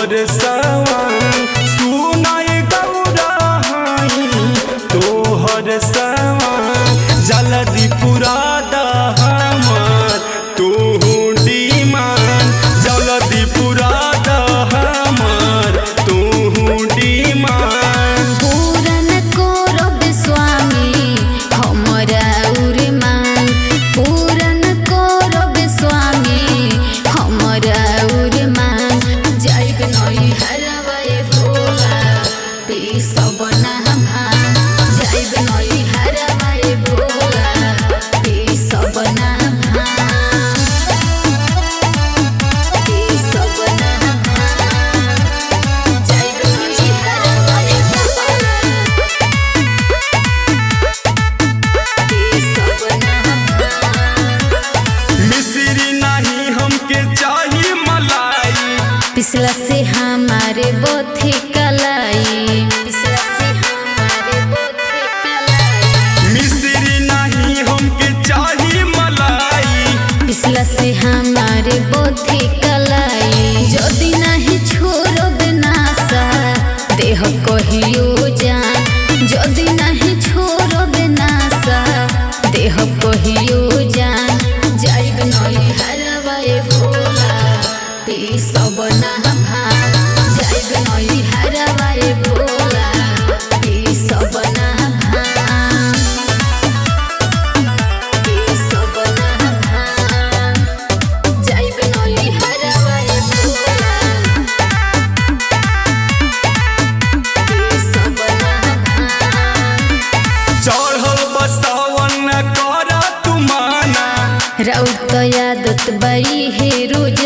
तोहर सवांग सुनाए गौरा हाई तोहर सवांग जल्दी पूरा हमर तू डिमांड जल्दी पूरा हमर तू डिमांड। पूरन करब स्वामी हमरा उरमान पूरन करब स्वामी हमरा उरमान जाइब नई हरवाए भोला सब नाम जाइब नई हरवाए भोला सब नाम सब नाम जाइब नई हरवाए सब नाम। मिश्री नहीं हमके चाहिए मलाई पिछला से हमारे बोथे कलाई पिछला से हमारे बोथे कलाई मिश्री नहीं हमके चाहिए मलाई पिछला से हमारे बोथे कलाई जदि नहीं छोड़ब नासा देह कहियो जान जदि नहीं छोड़ब नासा देह कहियो जान जाइब नई हरवाए भोला सब नाम जाइब नई हरवाए भोला सब नाम सब नाम जाइब नई हरवाए भोला सब नाम। चढ़ल बसावन कर तुमाना राउत आदत बड़ी है रोज